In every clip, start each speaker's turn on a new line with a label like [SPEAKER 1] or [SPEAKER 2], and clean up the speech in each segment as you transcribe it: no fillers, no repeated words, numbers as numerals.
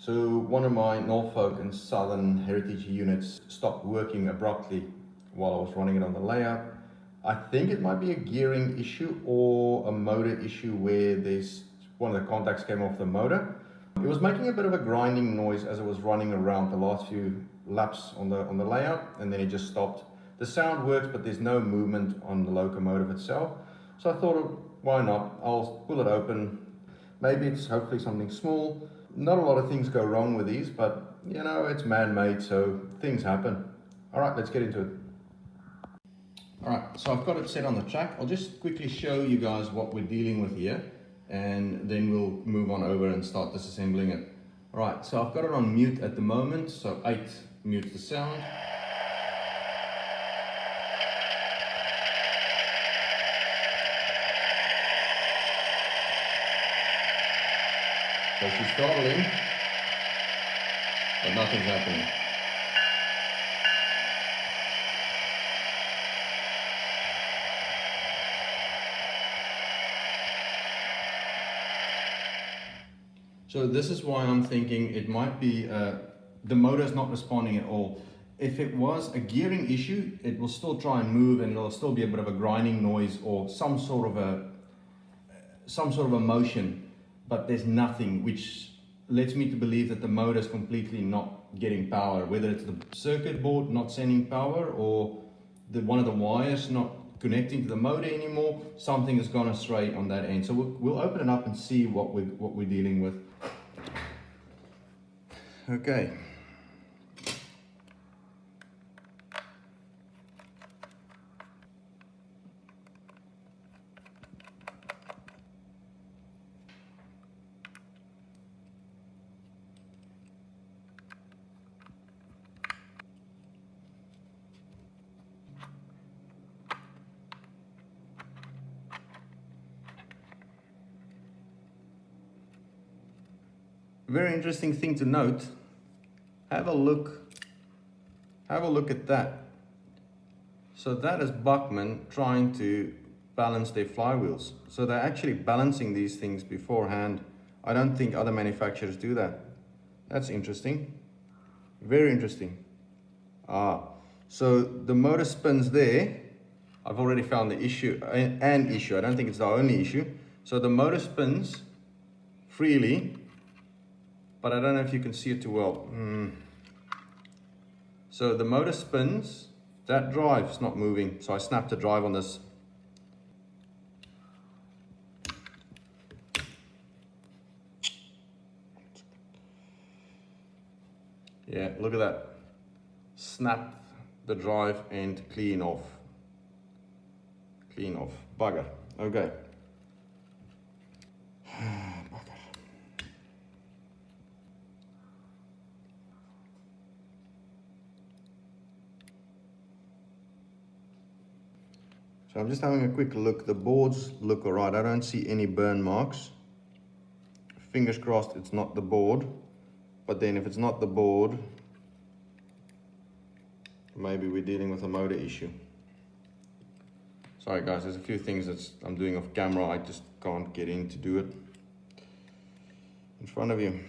[SPEAKER 1] So one of my Norfolk and Southern Heritage units stopped working abruptly while I was running it on the layout. I think it might be a gearing issue or a motor issue where one of the contacts came off the motor. It was making a bit of a grinding noise as it was running around the last few laps on the layout, and then it just stopped. The sound works, but there's no movement on the locomotive itself. So I thought, why not? I'll pull it open. Maybe it's hopefully something small. Not a lot of things go wrong with these, but you know, it's man-made, so things happen. All right, let's get into it. All right, so I've got it set on the track. I'll just quickly show you guys what we're dealing with here, and then we'll move on over and start disassembling it. All right, so I've got it on mute at the moment, so 8 mutes the sound. So she's throttling, but nothing's happening. So this is why I'm thinking it might be the motor is not responding at all. If it was a gearing issue, it will still try and move, and it'll still be a bit of a grinding noise or some sort of a motion. But there's nothing, which leads me to believe that the motor is completely not getting power, whether it's the circuit board not sending power or one of the wires not connecting to the motor anymore. Something has gone astray on that end. So we'll open it up and see what we're dealing with. Okay. Very interesting thing to note. Have a look at that. So that is Bachmann trying to balance their flywheels. So they're actually balancing these things beforehand. I don't think other manufacturers do that. That's interesting. Very interesting. So the motor spins there. I've already found the issue, an issue. I don't think it's the only issue. So the motor spins freely, but I don't know if you can see it too well. So the motor spins, that drive's not moving. So I snapped the drive on this. Yeah, look at that. Snap the drive and clean off. Clean off. Bugger. Okay. So I'm just having a quick look. The boards look alright. I don't see any burn marks. Fingers crossed it's not the board. But then if it's not the board, maybe we're dealing with a motor issue. Sorry guys, there's a few things that I'm doing off camera. I just can't get in to do it in front of you.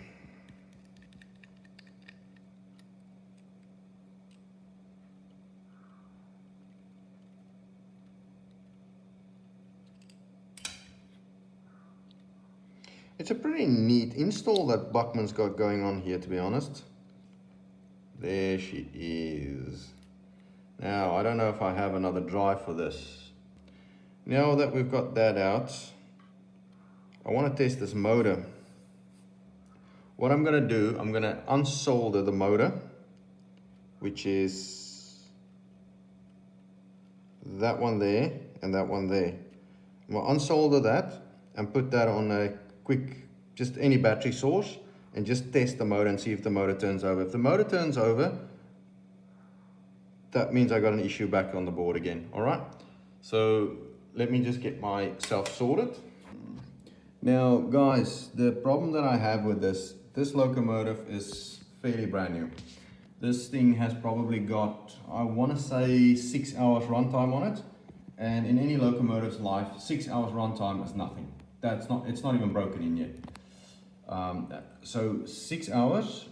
[SPEAKER 1] It's a pretty neat install that Bachmann's got going on here, to be honest. There she is. Now, I don't know if I have another drive for this. Now that we've got that out, I want to test this motor. What I'm going to do, I'm going to unsolder the motor, which is that one there and that one there. I'm going to unsolder that and put that on a quick, just any battery source, and just test the motor and see if the motor turns over. If the motor turns over, that means I got an issue back on the board again. All right, so let me just get myself sorted. Now guys, the problem that I have with this locomotive is fairly brand new. This thing has probably got, I want to say, 6 hours runtime on it, and in any locomotive's life, 6 hours runtime is nothing. It's not even broken in yet. So 6 hours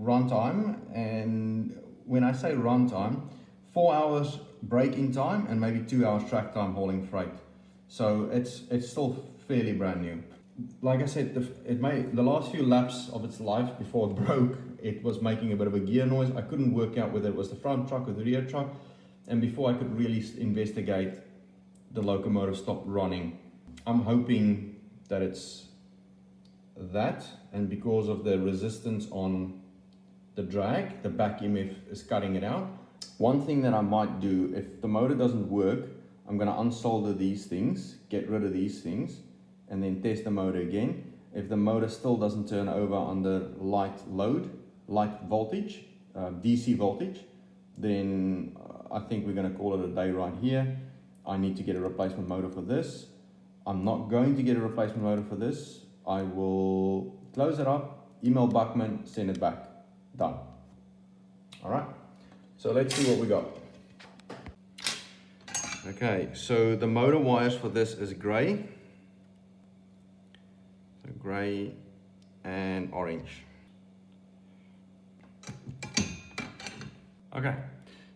[SPEAKER 1] runtime, and when I say runtime, 4 hours break-in time and maybe 2 hours track time hauling freight. So it's still fairly brand new. Like I said, the last few laps of its life before it broke, it was making a bit of a gear noise. I couldn't work out whether it was the front truck or the rear truck, and before I could really investigate, the locomotive stopped running. I'm hoping that it's that, and because of the resistance on the drag, the back EMF is cutting it out. One thing that I might do, if the motor doesn't work, I'm going to unsolder these things, get rid of these things, and then test the motor again. If the motor still doesn't turn over under light voltage, DC voltage, then I think we're going to call it a day right here. I need to get a replacement motor for this. I'm not going to get a replacement motor for this. I will close it up, email Bachmann, send it back. Done. All right, so let's see what we got. Okay, so the motor wires for this is gray. So gray and orange. Okay,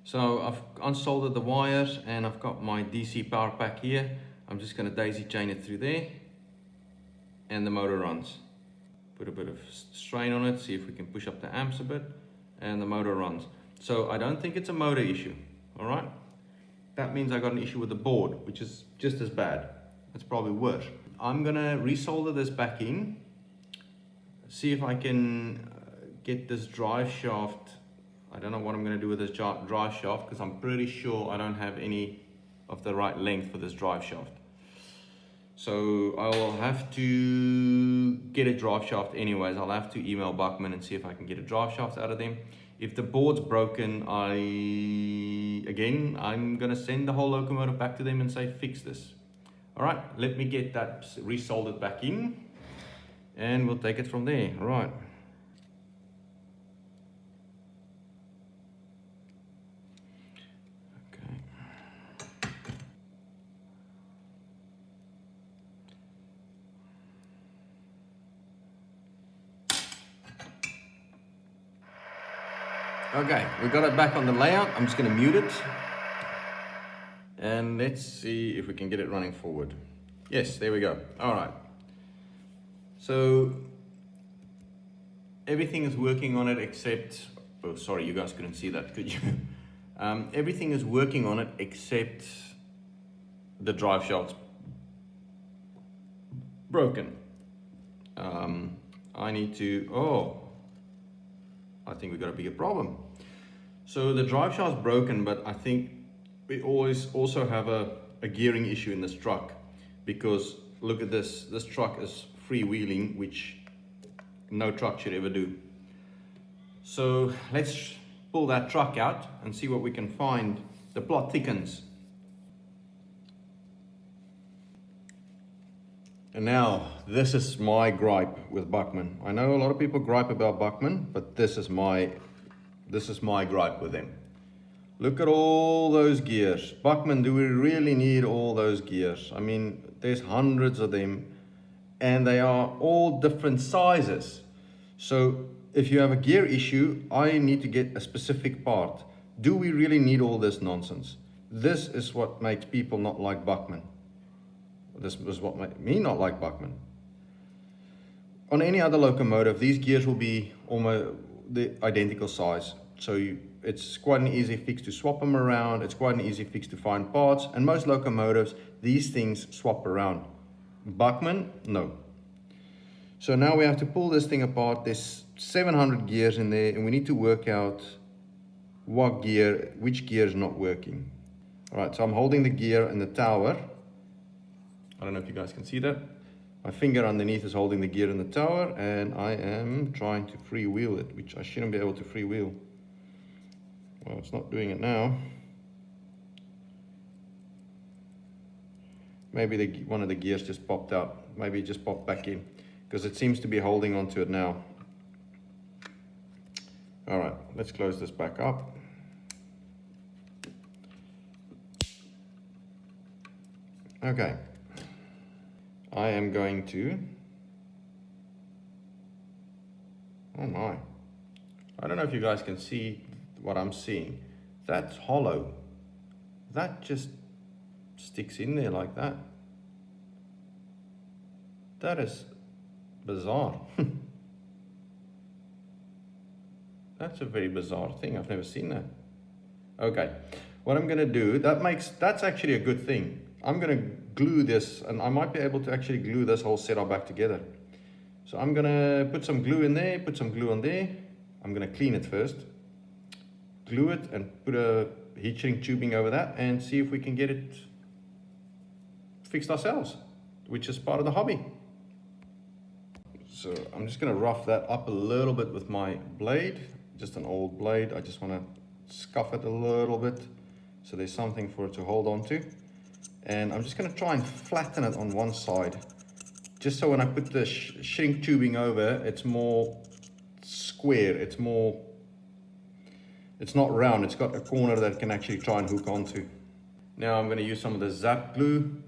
[SPEAKER 1] so I've unsoldered the wires and I've got my DC power pack here. I'm just going to daisy chain it through there, and the motor runs. Put a bit of strain on it, see if we can push up the amps a bit, and the motor runs. So I don't think it's a motor issue, all right? That means I got an issue with the board, which is just as bad. It's probably worse. I'm gonna resolder this back in, see if I can get this drive shaft. I don't know what I'm gonna do with this drive shaft, because I'm pretty sure I don't have any of the right length for this drive shaft. So I'll have to get a drive shaft anyways. I'll have to email Bachmann and see if I can get a drive shaft out of them. If the board's broken, I'm gonna send the whole locomotive back to them and say, fix this. All right, let me get that resoldered back in and we'll take it from there. All right. Okay, we got it back on the layout. I'm just going to mute it. And let's see if we can get it running forward. Yes, there we go. All right. So everything is working on it except, oh, sorry, you guys couldn't see that, could you? Everything is working on it except the drive shaft's broken. I need to, I think we got a bigger problem. So the drive shaft's broken, but I think we always also have a gearing issue in this truck, because look at this. This truck is freewheeling, which no truck should ever do. So let's pull that truck out and see what we can find. The plot thickens. And now, this is my gripe with Bachmann. I know a lot of people gripe about Bachmann, but this is my gripe with them. Look at all those gears. Bachmann, do we really need all those gears? I mean, there's hundreds of them, and they are all different sizes. So if you have a gear issue, I need to get a specific part. Do we really need all this nonsense? This is what makes people not like Bachmann. This was what made me not like Bachmann. On any other locomotive, these gears will be almost the identical size. So it's quite an easy fix to swap them around. It's quite an easy fix to find parts. And most locomotives, these things swap around. Bachmann, no. So now we have to pull this thing apart. There's 700 gears in there, and we need to work out which gear is not working. All right, so I'm holding the gear in the tower. I don't know if you guys can see that. My finger underneath is holding the gear in the tower, and I am trying to freewheel it, which I shouldn't be able to freewheel. Well, it's not doing it now. Maybe one of the gears just popped out. Maybe it just popped back in, because it seems to be holding onto it now. All right, let's close this back up. Okay. I am going to Oh my. I don't know if you guys can see what I'm seeing. That's hollow. That just sticks in there like that. That is bizarre. That's a very bizarre thing. I've never seen that. Okay, what I'm gonna do, that's actually a good thing. I'm gonna glue this, and I might be able to actually glue this whole setup back together. So I'm gonna put some glue in there, put some glue on there. I'm gonna clean it first, glue it, and put a heat shrink tubing over that, and see if we can get it fixed ourselves, which is part of the hobby. So I'm just gonna rough that up a little bit with my blade, just an old blade. I just wanna scuff it a little bit so there's something for it to hold on to. And I'm just gonna try and flatten it on one side, just so when I put the shrink tubing over, it's more square, it's not round, it's got a corner that it can actually try and hook onto. Now I'm gonna use some of the Zap glue.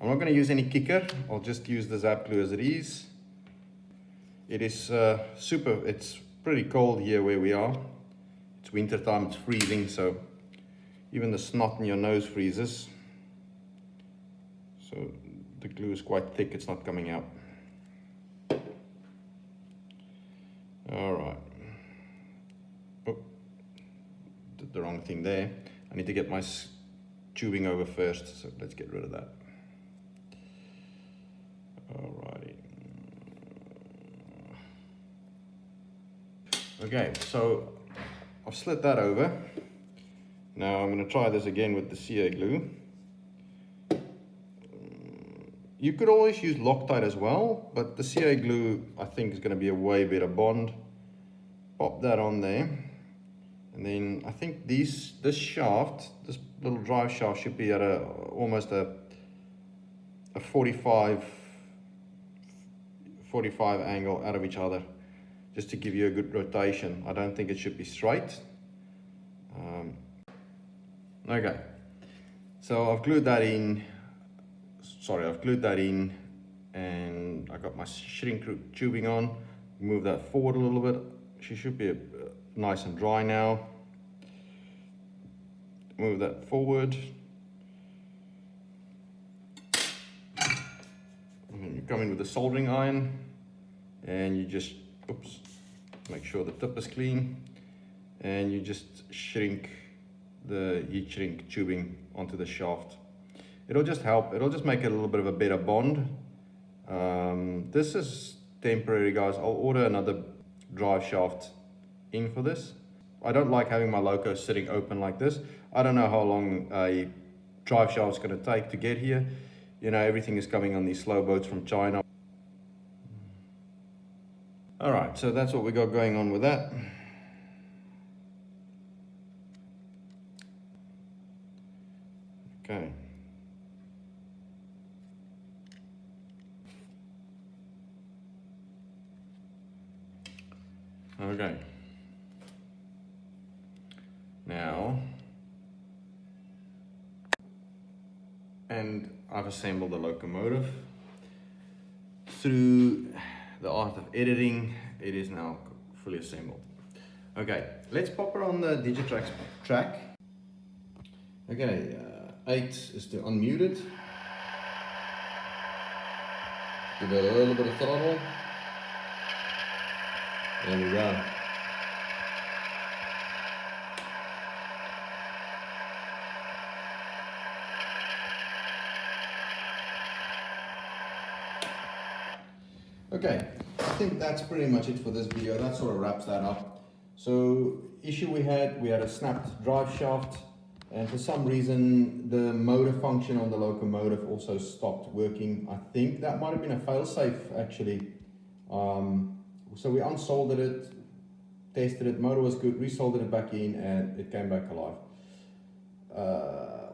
[SPEAKER 1] I'm not gonna use any kicker, I'll just use the Zap glue as it is. It is it's pretty cold here where we are. It's winter time, it's freezing, so even the snot in your nose freezes. So the glue is quite thick, it's not coming out. All right. Oh, did the wrong thing there. I need to get my tubing over first, so let's get rid of that. Alrighty. Okay, so I've slid that over. Now I'm going to try this again with the CA glue. You could always use Loctite as well, but the CA glue I think is going to be a way better bond. Pop that on there, and then I think this shaft, this little drive shaft, should be at almost a 45 angle out of each other, just to give you a good rotation. I don't think it should be straight. Okay, so I've glued that in. I've glued that in, and I got my shrink tubing on. Move that forward a little bit. She should be nice and dry now. Move that forward. And then you come in with the soldering iron, and you just, make sure the tip is clean, and you just shrink the heat shrink tubing onto the shaft. It'll just help, it'll just make it a little bit of a better bond. This is temporary, guys. I'll order another drive shaft in for this. I don't like having my Loco sitting open like this. I don't know how long a drive shaft is going to take to get here. You know, everything is coming on these slow boats from China. All right, so that's what we got going on with that. Okay. Okay. Now, and I've assembled the locomotive. Through the art of editing, it is now fully assembled. Okay, let's pop her on the Digitrax track. Okay, 8 is to unmute it. Give it a little bit of throttle. There we go. Okay, I think that's pretty much it for this video. That sort of wraps that up. So, issue we had a snapped drive shaft, and for some reason the motor function on the locomotive also stopped working. I think that might have been a failsafe actually. So we unsoldered it, tested it, motor was good, resoldered it back in, and it came back alive.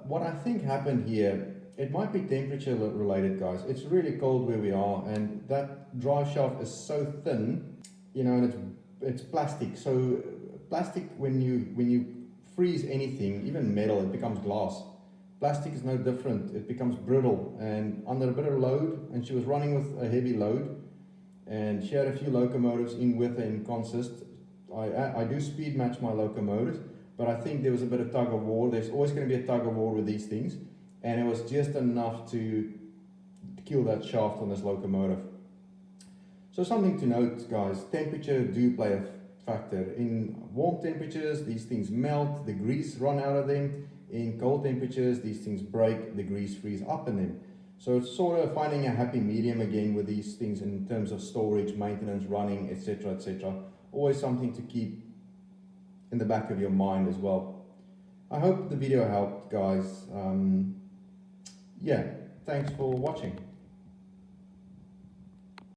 [SPEAKER 1] What I think happened here, it might be temperature related, guys. It's really cold where we are, and that drive shaft is so thin, you know, and it's plastic. So plastic, when you freeze anything, even metal, it becomes glass. Plastic is no different. It becomes brittle, and under a bit of load, and she was running with a heavy load, and she had a few locomotives in with her in consist. I do speed match my locomotives, but I think there was a bit of tug of war. There's always going to be a tug of war with these things, and it was just enough to kill that shaft on this locomotive. So something to note, guys, temperature do play a factor. In warm temperatures, these things melt, the grease run out of them. In cold temperatures, these things break, the grease freeze up in them. So it's sort of finding a happy medium again with these things in terms of storage, maintenance, running, etc., etc. Always something to keep in the back of your mind as well. I hope the video helped, guys. Yeah, thanks for watching.